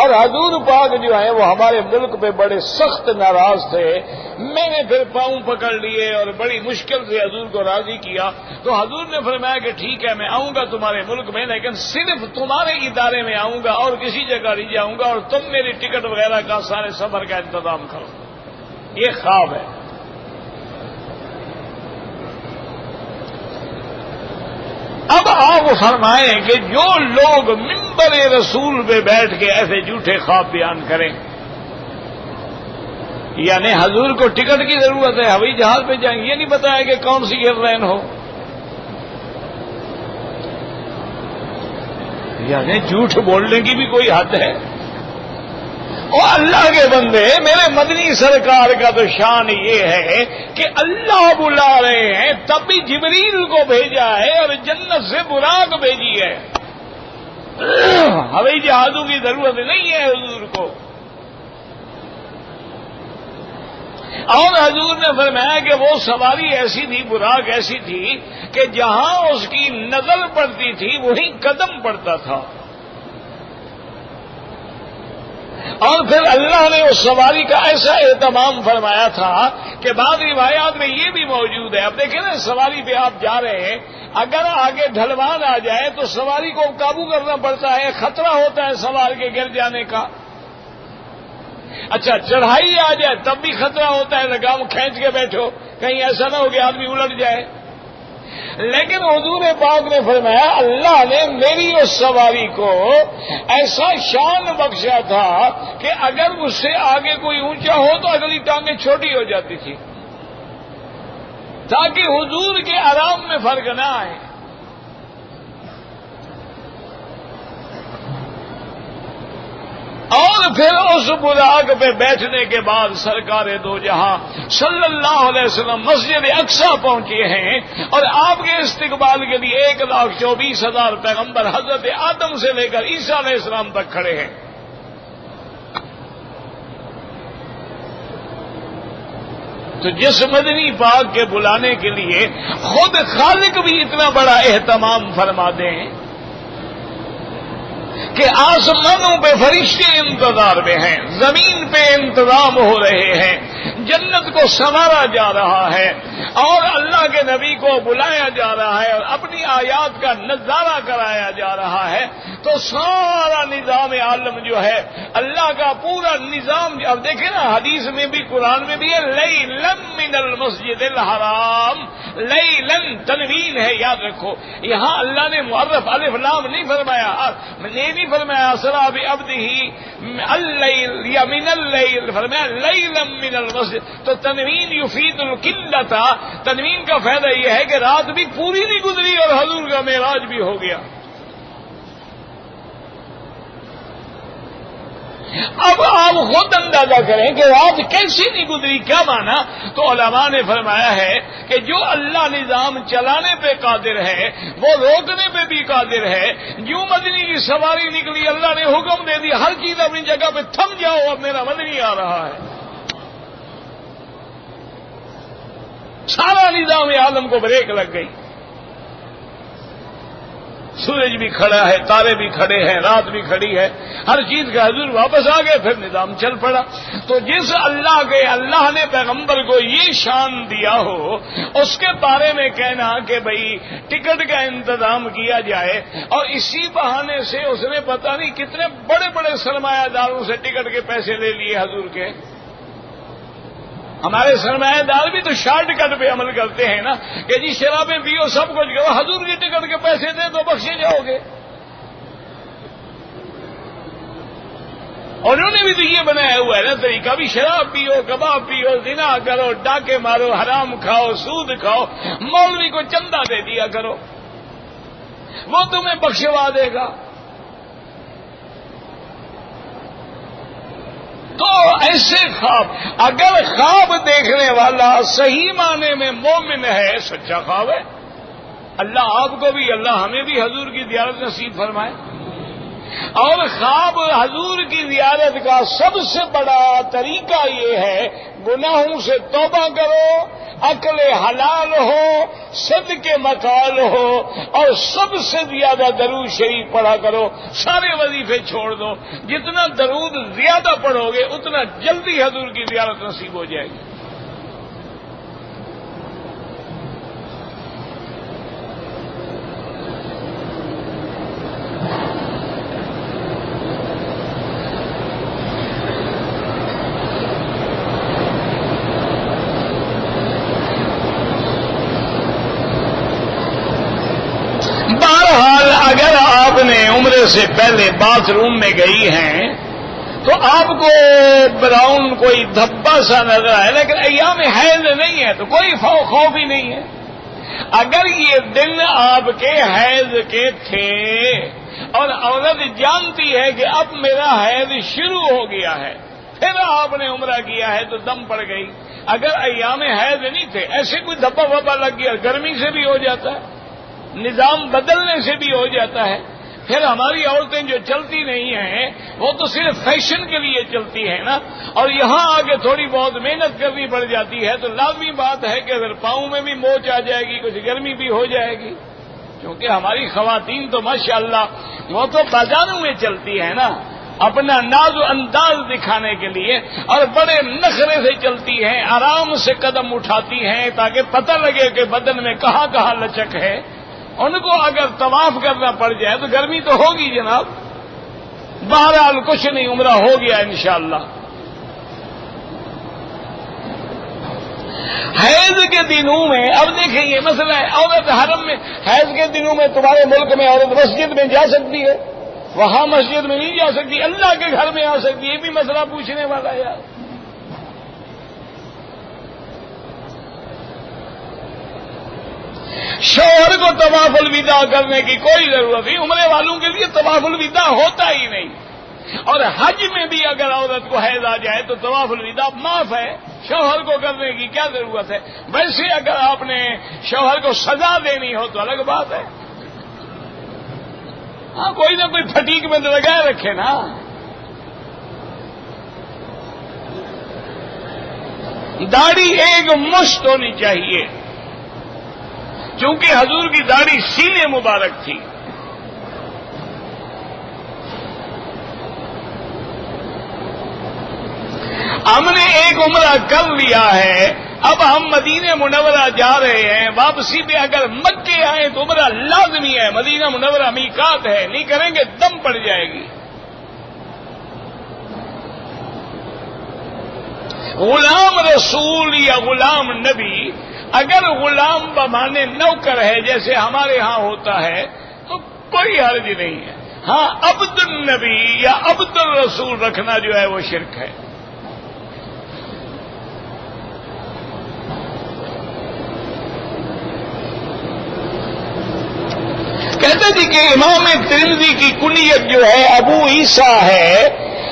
اور حضور پاک جو ہیں وہ ہمارے ملک پہ بڑے سخت ناراض تھے، میں نے پھر پاؤں پکڑ لیے اور بڑی مشکل سے حضور کو راضی کیا، تو حضور نے فرمایا کہ ٹھیک ہے میں آؤں گا تمہارے ملک میں، لیکن صرف تمہارے ادارے میں آؤں گا اور کسی جگہ نہیں جاؤں گا، اور تم میری ٹکٹ وغیرہ کا سارے سفر کا انتظام کرو۔ یہ خواب ہے۔ اب آپ فرمائیں کہ جو لوگ منبر رسول پہ بیٹھ کے ایسے جھوٹے خواب بیان کریں، یعنی حضور کو ٹکٹ کی ضرورت ہے، ہوائی جہاز پہ جائیں، یہ نہیں بتایا کہ کون سی ایئر لائن ہو، یعنی جھوٹ بولنے کی بھی کوئی حد ہے۔ اور اللہ کے بندے، میرے مدنی سرکار کا تو شان یہ ہے کہ اللہ بلا رہے ہیں تب بھی جبریل کو بھیجا ہے اور جنت سے براق بھیجی ہے، ہوائی جہازوں کی ضرورت نہیں ہے حضور کو۔ اور حضور نے فرمایا کہ وہ سواری ایسی تھی، براق ایسی تھی کہ جہاں اس کی نزل پڑتی تھی وہیں قدم پڑتا تھا، اور پھر اللہ نے اس سواری کا ایسا اہتمام فرمایا تھا کہ بعض روایات میں یہ بھی موجود ہے، اب دیکھیں نا سواری پہ آپ جا رہے ہیں، اگر آگے ڈھلوان آ جائے تو سواری کو قابو کرنا پڑتا ہے، خطرہ ہوتا ہے سوار کے گر جانے کا۔ اچھا، چڑھائی آ جائے تب بھی خطرہ ہوتا ہے، لگام کھینچ کے بیٹھو کہیں ایسا نہ ہو کہ آدمی الٹ جائے۔ لیکن حضور پاک نے فرمایا اللہ نے میری اس سواری کو ایسا شان بخشا تھا کہ اگر اس سے آگے کوئی اونچا ہو تو اگلی ٹانگیں چھوٹی ہو جاتی تھی، تاکہ حضور کے آرام میں فرق نہ آئے۔ اور پھر اس براق پہ بیٹھنے کے بعد سرکار دو جہاں صلی اللہ علیہ وسلم مسجد اقصی پہنچے ہیں، اور آپ کے استقبال کے لیے 1,24,000 پیغمبر حضرت آدم سے لے کر عیسیٰ علیہ السلام تک کھڑے ہیں۔ تو جس مدنی پاک کے بلانے کے لیے خود خالق بھی اتنا بڑا اہتمام فرما دیں کہ آسمانوں پہ فرشتے انتظار میں ہیں، زمین پہ انتظام ہو رہے ہیں، جنت کو سنوارا جا رہا ہے، اور اللہ کے نبی کو بلایا جا رہا ہے اور اپنی آیات کا نظارہ کرایا جا رہا ہے، تو سارا نظام عالم جو ہے، اللہ کا پورا نظام، اب دیکھیں نا حدیث میں بھی قرآن میں بھی ہے، لیلن من المسجد الحرام، لیلن تنوین ہے، یاد رکھو، یہاں اللہ نے معرف الف لام نہیں فرمایا، یہ نہیں فرمایا اسرا بعبدہ اللیل یا من اللیل، فرمایا لیلن من المسجد، تو تنوین یفید القلۃ، تنوین کا فائدہ یہ ہے کہ رات بھی پوری نہیں گزری اور حضور کا معراج بھی ہو گیا۔ اب آپ خود اندازہ کریں کہ رات کیسی نہیں گزری، کیا مانا؟ تو علماء نے فرمایا ہے کہ جو اللہ نظام چلانے پہ قادر ہے وہ روکنے پہ بھی قادر ہے۔ جو مدنی کی سواری نکلی، اللہ نے حکم دے دیا ہر چیز اپنی جگہ پہ، تھم جاؤ اب میرا مدنی آ رہا ہے، سارا نظام عالم کو بریک لگ گئی، سورج بھی کھڑا ہے، تارے بھی کھڑے ہیں، رات بھی کھڑی ہے، ہر چیز کا حضور واپس آ گئے، پھر نظام چل پڑا۔ تو جس اللہ نے پیغمبر کو یہ شان دیا ہو، اس کے بارے میں کہنا کہ بھئی ٹکٹ کا انتظام کیا جائے، اور اسی بہانے سے اس نے پتہ نہیں کتنے بڑے بڑے سرمایہ داروں سے ٹکٹ کے پیسے لے لیے حضور کے۔ ہمارے سرمایہ دار بھی تو شارٹ کٹ پہ عمل کرتے ہیں نا، کہ جی شرابیں پیو، سب کچھ کرو، حضور کی ٹکٹ کے پیسے دے تو بخشے جاؤ گے۔ اور انہوں نے بھی تو یہ بنایا ہوا ہے نا طریقہ، بھی شراب پیو، کباب پیو، زنا کرو، ڈاکے مارو، حرام کھاؤ، سود کھاؤ، مولوی کو چندہ دے دیا کرو، وہ تمہیں بخشوا دے گا۔ تو ایسے خواب، اگر خواب دیکھنے والا صحیح معنی میں مومن ہے، سچا خواب ہے، اللہ آپ کو بھی، اللہ ہمیں بھی حضور کی زیارت نصیب فرمائے۔ اور خواب حضور کی زیارت کا سب سے بڑا طریقہ یہ ہے، گناہوں سے توبہ کرو، عقل حلال ہو، صدق مقال ہو، اور سب سے زیادہ درود شریف پڑھا کرو، سارے وظیفے چھوڑ دو، جتنا درود زیادہ پڑھو گے اتنا جلدی حضور کی زیارت نصیب ہو جائے گی۔ اگر آپ نے عمرے سے پہلے باتھ روم میں گئی ہیں تو آپ کو براؤن کوئی دھبا سا نظر آئے، لیکن ایام حیض نہیں ہے تو کوئی خوف ہی نہیں ہے۔ اگر یہ دن آپ کے حیض کے تھے اور عورت جانتی ہے کہ اب میرا حیض شروع ہو گیا ہے، پھر آپ نے عمرہ کیا ہے تو دم پڑ گئی۔ اگر ایام حیض نہیں تھے، ایسے کوئی دھبا وبا لگ گیا، گرمی سے بھی ہو جاتا ہے، نظام بدلنے سے بھی ہو جاتا ہے، پھر ہماری عورتیں جو چلتی نہیں ہیں وہ تو صرف فیشن کے لیے چلتی ہیں نا، اور یہاں آگے تھوڑی بہت محنت کرنی پڑ جاتی ہے، تو لازمی بات ہے کہ اگر پاؤں میں بھی موچ آ جائے گی، کچھ گرمی بھی ہو جائے گی، کیونکہ ہماری خواتین تو ماشاءاللہ وہ تو بازاروں میں چلتی ہیں نا، اپنا ناز و انداز دکھانے کے لیے، اور بڑے نخرے سے چلتی ہیں، آرام سے قدم اٹھاتی ہیں تاکہ پتہ لگے کہ بدن میں کہاں کہاں لچک ہے۔ ان کو اگر طواف کرنا پڑ جائے تو گرمی تو ہوگی جناب۔ بہرحال کچھ نہیں، عمرہ ہو گیا انشاءاللہ۔ حیض کے دنوں میں اب دیکھیں یہ مسئلہ ہے، عورت حرم میں حیض کے دنوں میں تمہارے ملک میں عورت مسجد میں جا سکتی ہے، وہاں مسجد میں نہیں جا سکتی، اللہ کے گھر میں آ سکتی، یہ بھی مسئلہ پوچھنے والا ہے یار۔ شوہر کو طواف الوداع کرنے کی کوئی ضرورت نہیں، عمرے والوں کے لیے طواف الوداع ہوتا ہی نہیں، اور حج میں بھی اگر عورت کو حیض آ جائے تو طواف الوداع معاف ہے، شوہر کو کرنے کی کیا ضرورت ہے؟ ویسے اگر آپ نے شوہر کو سزا دینی ہو تو الگ بات ہے، ہاں کوئی نہ کوئی پھٹیک میں لگائے رکھے نا۔ داڑھی ایک مشت ہونی چاہیے، چونکہ حضور کی داڑھی سینے مبارک تھی۔ ہم نے ایک عمرہ کر لیا ہے اب ہم مدینہ منورہ جا رہے ہیں، واپسی پہ اگر مکے آئیں تو عمرہ لازمی ہے، مدینہ منورہ میقات ہے، نہیں کریں گے دم پڑ جائے گی۔ غلام رسول یا غلام نبی، اگر غلام بمانے نوکر ہے جیسے ہمارے ہاں ہوتا ہے تو کوئی حرج نہیں ہے۔ ہاں عبد النبی یا عبد الرسول رکھنا جو ہے وہ شرک ہے۔ کہتے تھے کہ امام ترمذی کی کنیت جو ہے ابو عیسیٰ ہے،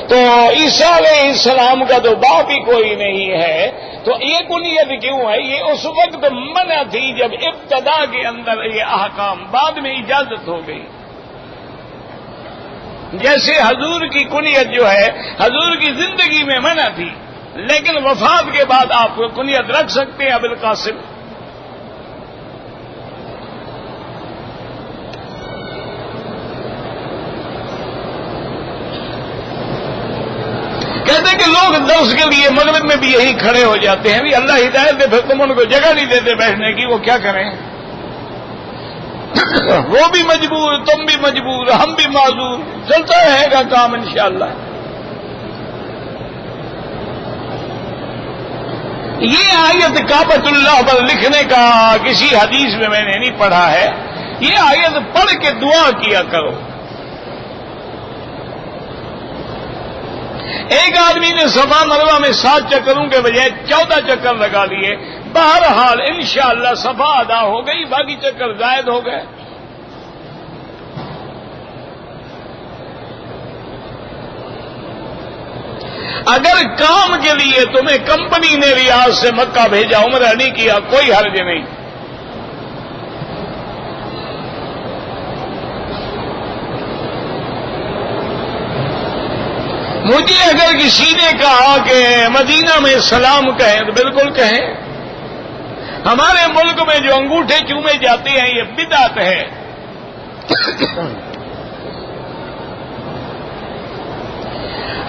تو عیسیٰ علیہ السلام کا تو باپ ہی کوئی نہیں ہے، تو یہ کنیت کیوں ہے؟ یہ اس وقت منع تھی جب ابتدا کے اندر یہ احکام، بعد میں اجازت ہو گئی۔ جیسے حضور کی کنیت جو ہے حضور کی زندگی میں منع تھی، لیکن وفات کے بعد آپ کنیت رکھ سکتے ہیں ابو القاسم۔ کہتے ہیں کہ لوگ درس کے لیے مغرب میں بھی یہی کھڑے ہو جاتے ہیں، بھی اللہ ہدایت دے، پھر تم ان کو جگہ نہیں دیتے بیٹھنے کی، وہ کیا کریں؟ وہ بھی مجبور، تم بھی مجبور، ہم بھی معذور، چلتا رہے گا کام انشاءاللہ۔ یہ آیت کعبۃ اللہ پر لکھنے کا کسی حدیث میں نے نہیں پڑھا ہے، یہ آیت پڑھ کے دعا کیا کرو۔ ایک آدمی نے صفا مروہ میں 7 چکروں کے بجائے 14 چکر لگا لیے، بہرحال انشاءاللہ صفا ادا ہو گئی، باقی چکر زائد ہو گئے۔ اگر کام کے لیے تمہیں کمپنی نے ریاض سے مکہ بھیجا، عمرہ نہیں کیا، کوئی حرج نہیں۔ مجھے اگر کسی نے کہا کہ مدینہ میں سلام کہیں تو بالکل کہیں۔ ہمارے ملک میں جو انگوٹھے چومے جاتے ہیں یہ بدعت ہے۔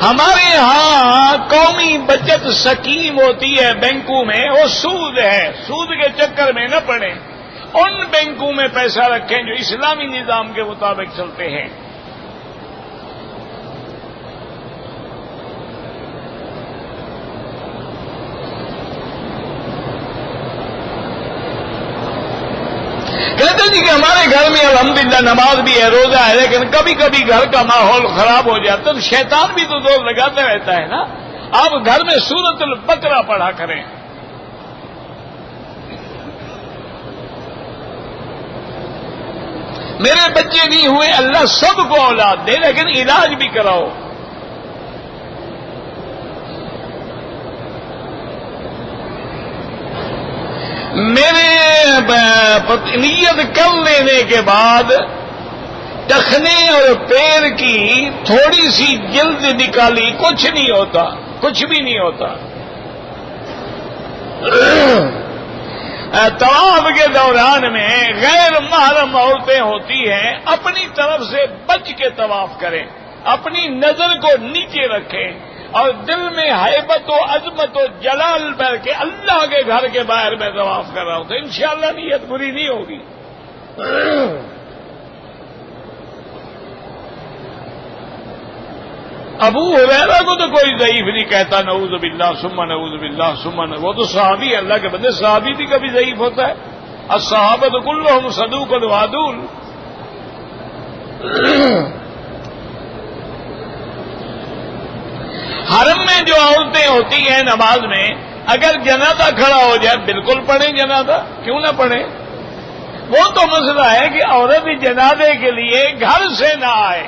ہمارے ہاں قومی بچت سکیم ہوتی ہے بینکوں میں، وہ سود ہے، سود کے چکر میں نہ پڑیں، ان بینکوں میں پیسہ رکھیں جو اسلامی نظام کے مطابق چلتے ہیں۔ کہتے ہیں کہ ہمارے گھر میں الحمدللہ نماز بھی ہے، روزہ ہے، لیکن کبھی کبھی گھر کا ماحول خراب ہو جاتا ہے تو شیطان بھی تو زور لگاتا رہتا ہے نا۔ آپ گھر میں سورۃ البقرہ پڑھا کریں۔ میرے بچے نہیں ہوئے، اللہ سب کو اولاد دے، لیکن علاج بھی کراؤ۔ میرے نیت کر لینے کے بعد ٹخنے اور پیر کی تھوڑی سی جلد نکالی، کچھ نہیں ہوتا، کچھ بھی نہیں ہوتا۔ طواف کے دوران میں غیر محرم عورتیں ہوتی ہیں، اپنی طرف سے بچ کے طواف کریں، اپنی نظر کو نیچے رکھیں اور دل میں ہیبت و عظمت و جلال پر کے اللہ کے گھر کے باہر میں طواف کر رہا ہوں تو انشاءاللہ نیت بری نہیں ہوگی۔ ابو ہریرہ کو تو کوئی ضعیف نہیں کہتا، نعوذ باللہ ثم نعوذ باللہ ثم نعوذ، وہ تو صحابی ہے، اللہ کے بندے، صحابی بھی کبھی ضعیف ہوتا ہے۔ الصحابۃ کلھم صدوق وعدول۔ حرم میں جو عورتیں ہوتی ہیں نماز میں، اگر جنازہ کھڑا ہو جائے بالکل پڑھیں جنازہ، کیوں نہ پڑھیں؟ وہ تو مسئلہ ہے کہ عورت جنازے کے لیے گھر سے نہ آئے۔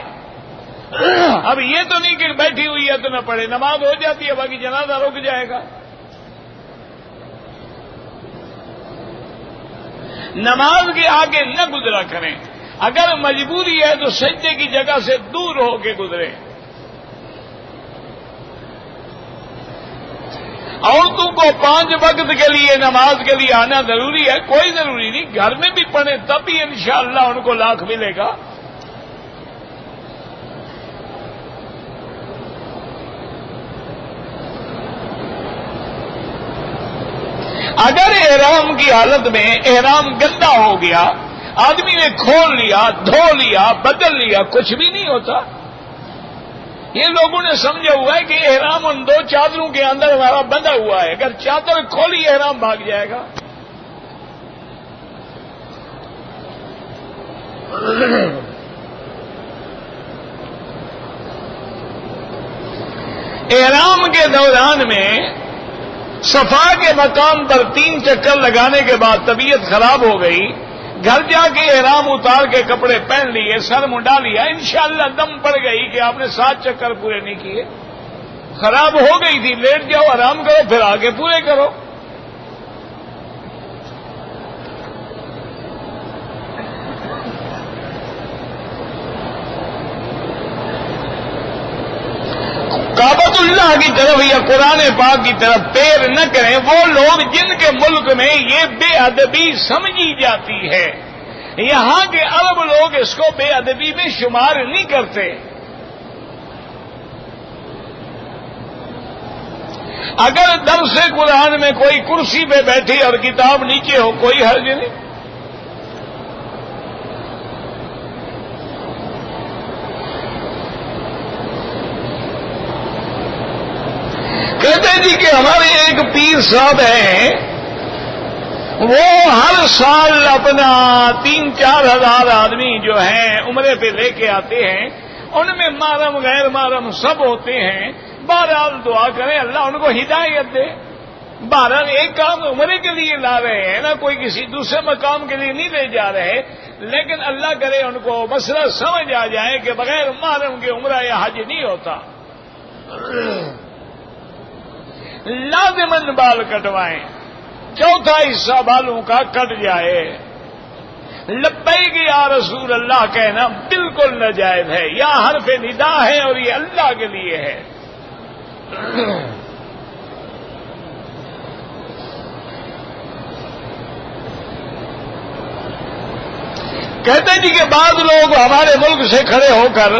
اب یہ تو نہیں کہ بیٹھی ہوئی ہے تو نہ پڑھے، نماز ہو جاتی ہے باقی جنازہ رک جائے گا۔ نماز کے آگے نہ گزرا کریں، اگر مجبوری ہے تو سجدے کی جگہ سے دور ہو کے گزریں۔ عورتوں کو 5 وقت کے لیے نماز کے لیے آنا ضروری ہے؟ کوئی ضروری نہیں، گھر میں بھی پڑھیں تب بھی انشاءاللہ ان کو لاکھ ملے گا۔ اگر احرام کی حالت میں احرام گندا ہو گیا، آدمی نے کھول لیا، دھو لیا، بدل لیا، کچھ بھی نہیں ہوتا. یہ لوگوں نے سمجھا ہوا ہے کہ احرام ان دو چادروں کے اندر ہمارا بندھا ہوا ہے، اگر چادر کھولی احرام بھاگ جائے گا. احرام کے دوران میں صفا کے مقام پر 3 چکر لگانے کے بعد طبیعت خراب ہو گئی، گھر جا کے احرام اتار کے کپڑے پہن لیے، سر منڈا لیا، انشاءاللہ دم پڑ گئی کہ آپ نے 7 چکر پورے نہیں کیے. خراب ہو گئی تھی، لیٹ جاؤ، آرام کرو، پھر آگے پورے کرو. کعبۃ اللہ کی طرف یا قرآن پاک کی طرف پیر نہ کریں وہ لوگ جن کے ملک میں یہ بے ادبی سمجھی جاتی ہے. یہاں کے عرب لوگ اس کو بے ادبی میں شمار نہیں کرتے. اگر درس قرآن میں کوئی کرسی پہ بیٹھی اور کتاب نیچے ہو کوئی حرج نہیں. کہتے جی کہ ہمارے ایک پیر صاحب ہیں، وہ ہر سال اپنا 3-4 ہزار آدمی جو ہیں عمرے پہ لے کے آتے ہیں، ان میں محرم غیر محرم سب ہوتے ہیں. بہرحال دعا کریں اللہ ان کو ہدایت دے. بہرحال ایک کام عمرے کے لیے لا رہے ہیں نا، کوئی کسی دوسرے مقام کے لیے نہیں لے جا رہے، لیکن اللہ کرے ان کو مسئلہ سمجھ آ جائے کہ بغیر محرم کے عمرہ یا حج نہیں ہوتا. لازماً بال کٹوائیں، 4تھا حصہ بالوں کا کٹ جائے. لبیک یا رسول اللہ کہنا بالکل ناجائز ہے، یا حرف ندا ہے اور یہ اللہ کے لیے ہے. کہتے جی کہ بعض لوگ ہمارے ملک سے کھڑے ہو کر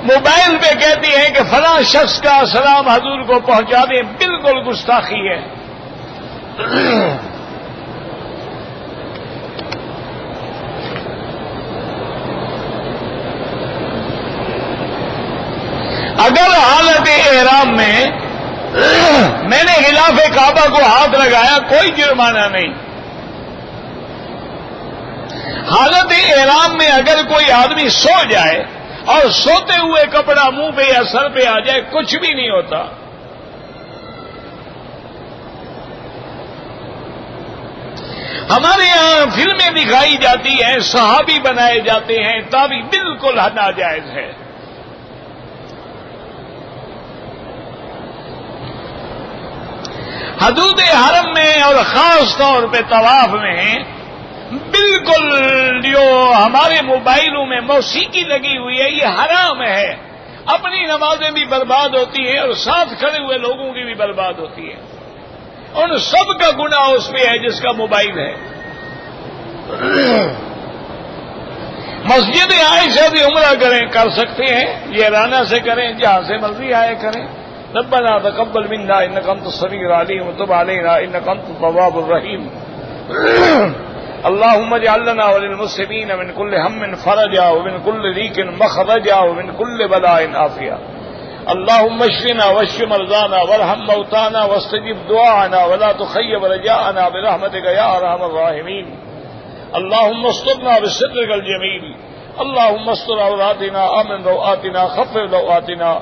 موبائل پہ کہتی ہیں کہ فلاں شخص کا سلام حضور کو پہنچا دیں، بالکل گستاخی ہے. اگر حالت احرام میں نے غلاف کعبہ کو ہاتھ لگایا کوئی جرمانہ نہیں. حالت احرام میں اگر کوئی آدمی سو جائے اور سوتے ہوئے کپڑا منہ پہ یا سر پہ آ جائے کچھ بھی نہیں ہوتا. ہمارے یہاں فلمیں دکھائی جاتی ہیں، صحابی بنائے جاتے ہیں، تابی بالکل ناجائز ہے. حدود حرم میں اور خاص طور پہ طواف میں بالکل جو ہمارے موبائلوں میں موسیقی لگی ہوئی ہے یہ حرام ہے. اپنی نمازیں بھی برباد ہوتی ہیں اور ساتھ کھڑے ہوئے لوگوں کی بھی برباد ہوتی ہے. ان سب کا گناہ اس پہ ہے جس کا موبائل ہے. مسجد عائشہ بھی عمرہ کر سکتے ہیں، یہ رانا سے کریں، جہاں سے مرضی آئے کریں. ربنا تقبل منا انك انت السميع العليم وتب علينا انك انت التواب الرحيم. اللهم اجعل لنا وللمسلمين من كل هم فرجا ومن كل ضيق مخرجا ومن كل بلاء عافية. اللهم اشفنا واشف مرضانا وارحم موتانا واستجب دعاءنا ولا تخيب رجاءنا برحمتك يا ارحم الراحمين. اللهم استرنا بسترك الجميل. اللهم استر عوراتنا، امن روآتنا، خفف روآتنا.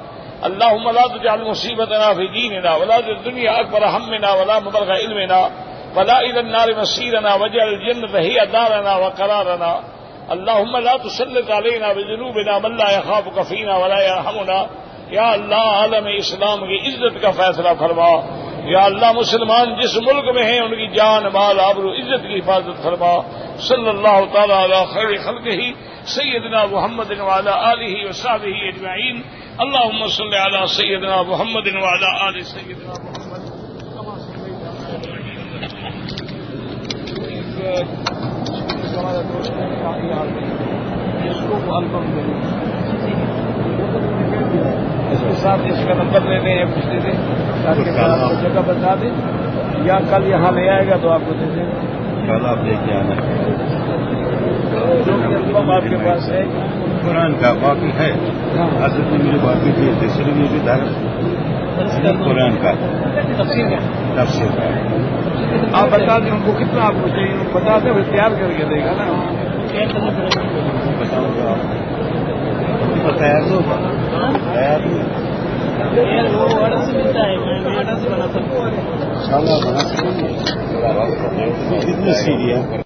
اللهم لا تجعل مصيبتنا في ديننا ولا الدنيا اكبر همنا ولا مبلغ علمنا ولا الى النار مصيرنا واجعل الجنة هي دارنا وقرارنا. اللهم لا تسلط علينا بذنوبنا من لا يخافك فينا ولا يرحمنا. یا اللہ عالم اسلام کی عزت کا فیصلہ فرما. یا اللہ مسلمان جس ملک میں ہیں ان کی جان مال آبرو عزت کی حفاظت فرما. صلی اللہ تعالی علی خیر خلقہ سیدنا محمد وعلی آلہ وصحبہ اجمعین. اللہم صلی علی سیدنا محمد وعلی آل سیدنا محمد. اس کے ساتھ اس کا نمبر لے لیں یا کچھ دے دیں تاکہ جگہ بتا دیں. یا کل یہاں لے آئے گا تو آپ کو دے دیں گے. کل آپ لے کے آنا. آپ کے پاس ہے قرآن کا باقی ہے. اصل میں میرے باقی تھی دوسری مجھے درس قرآن کا تفسیر کا. آپ بتا دیں ان کو کتنا آپ کو چاہیے بتا دیں وہ تیار کر کے دے گا نا. بتاؤں گا آپ تیار ہوگا. تیار بنا سکیں گے. کتنے سیڑھی ہے